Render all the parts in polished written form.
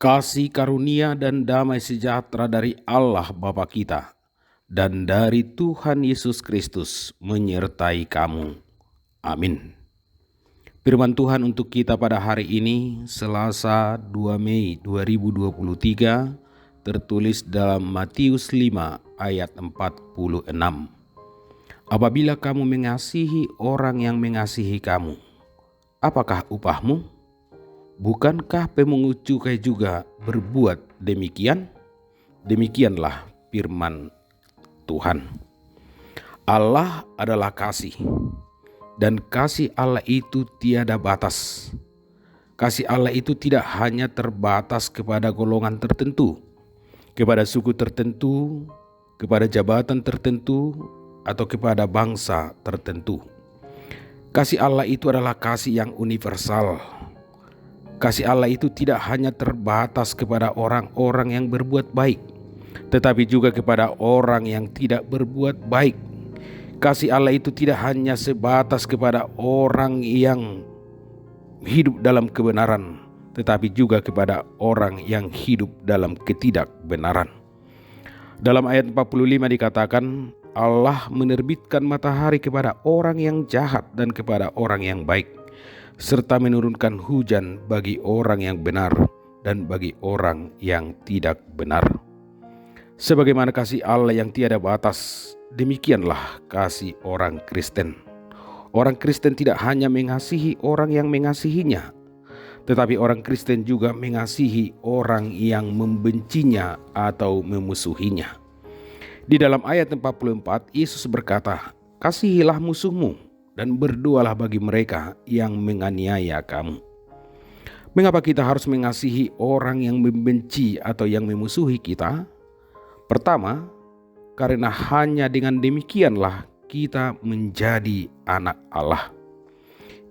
Kasih karunia dan damai sejahtera dari Allah Bapa kita dan dari Tuhan Yesus Kristus menyertai kamu. Amin. Firman Tuhan untuk kita pada hari ini, Selasa 2 Mei 2023, tertulis dalam Matius 5 ayat 46. Apabila kamu mengasihi orang yang mengasihi kamu, apakah upahmu? Bukankah pemungut cukai juga berbuat demikian? Demikianlah firman Tuhan. Allah adalah kasih, dan kasih Allah itu tiada batas. Kasih Allah itu tidak hanya terbatas kepada golongan tertentu, kepada suku tertentu, kepada jabatan tertentu, atau kepada bangsa tertentu. Kasih Allah itu adalah kasih yang universal. Kasih Allah itu tidak hanya terbatas kepada orang-orang yang berbuat baik, tetapi juga kepada orang yang tidak berbuat baik. Kasih Allah itu tidak hanya sebatas kepada orang yang hidup dalam kebenaran, tetapi juga kepada orang yang hidup dalam ketidakbenaran. Dalam ayat 45 dikatakan, Allah menerbitkan matahari kepada orang yang jahat dan kepada orang yang baik, serta menurunkan hujan bagi orang yang benar dan bagi orang yang tidak benar. Sebagaimana kasih Allah yang tiada batas, demikianlah kasih orang Kristen. Orang Kristen tidak hanya mengasihi orang yang mengasihinya, tetapi orang Kristen juga mengasihi orang yang membencinya atau memusuhinya. Di dalam ayat 44, Yesus berkata, "Kasihilah musuhmu dan berdoalah bagi mereka yang menganiaya kamu." Mengapa kita harus mengasihi orang yang membenci atau yang memusuhi kita? Pertama, karena hanya dengan demikianlah kita menjadi anak Allah.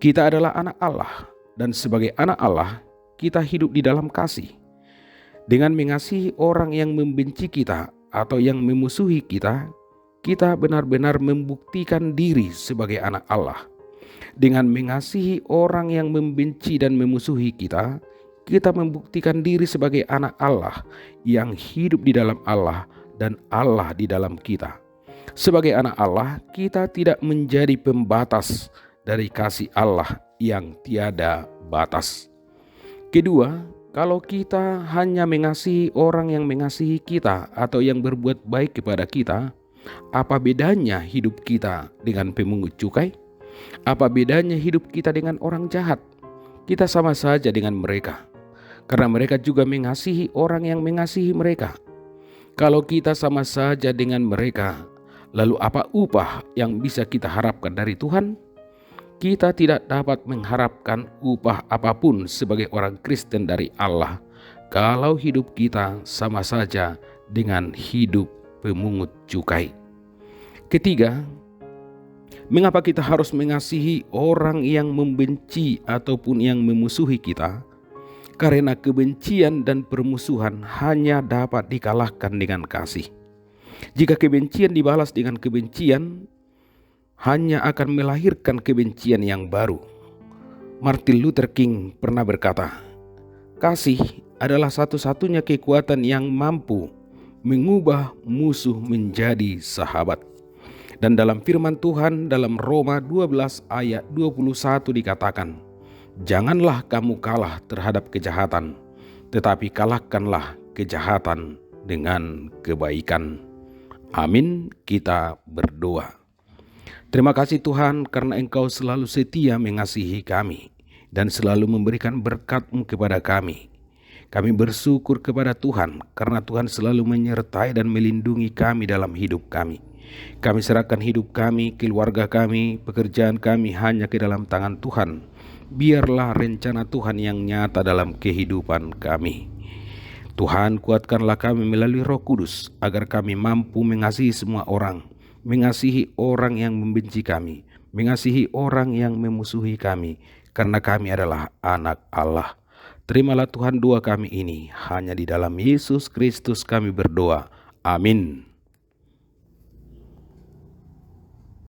Kita adalah anak Allah, dan sebagai anak Allah, kita hidup di dalam kasih. Dengan mengasihi orang yang membenci kita atau yang memusuhi kita, kita benar-benar membuktikan diri sebagai anak Allah. Dengan mengasihi orang yang membenci dan memusuhi kita, kita membuktikan diri sebagai anak Allah yang hidup di dalam Allah dan Allah di dalam kita. Sebagai anak Allah, kita tidak menjadi pembatas dari kasih Allah yang tiada batas. Kedua, kalau kita hanya mengasihi orang yang mengasihi kita atau yang berbuat baik kepada kita, apa bedanya hidup kita dengan pemungut cukai? Apa bedanya hidup kita dengan orang jahat? Kita sama saja dengan mereka, karena mereka juga mengasihi orang yang mengasihi mereka. Kalau kita sama saja dengan mereka, lalu apa upah yang bisa kita harapkan dari Tuhan? Kita tidak dapat mengharapkan upah apapun sebagai orang Kristen dari Allah kalau hidup kita sama saja dengan hidup pemungut cukai. Ketiga, mengapa kita harus mengasihi orang yang membenci ataupun yang memusuhi kita? Karena kebencian dan permusuhan hanya dapat dikalahkan dengan kasih. Jika kebencian dibalas dengan kebencian, hanya akan melahirkan kebencian yang baru. Martin Luther King pernah berkata, "Kasih adalah satu-satunya kekuatan yang mampu mengubah musuh menjadi sahabat." Dan dalam firman Tuhan dalam Roma 12 ayat 21 dikatakan, "Janganlah kamu kalah terhadap kejahatan, tetapi kalahkanlah kejahatan dengan kebaikan." Amin. Kita berdoa. Terima kasih Tuhan, karena Engkau selalu setia mengasihi kami dan selalu memberikan berkat-Mu kepada kami. Kami bersyukur kepada Tuhan karena Tuhan selalu menyertai dan melindungi kami dalam hidup kami. Kami serahkan hidup kami, keluarga kami, pekerjaan kami hanya ke dalam tangan Tuhan. Biarlah rencana Tuhan yang nyata dalam kehidupan kami. Tuhan, kuatkanlah kami melalui Roh Kudus, agar kami mampu mengasihi semua orang, mengasihi orang yang membenci kami, mengasihi orang yang memusuhi kami, karena kami adalah anak Allah. Terimalah Tuhan doa kami ini, hanya di dalam Yesus Kristus kami berdoa. Amin.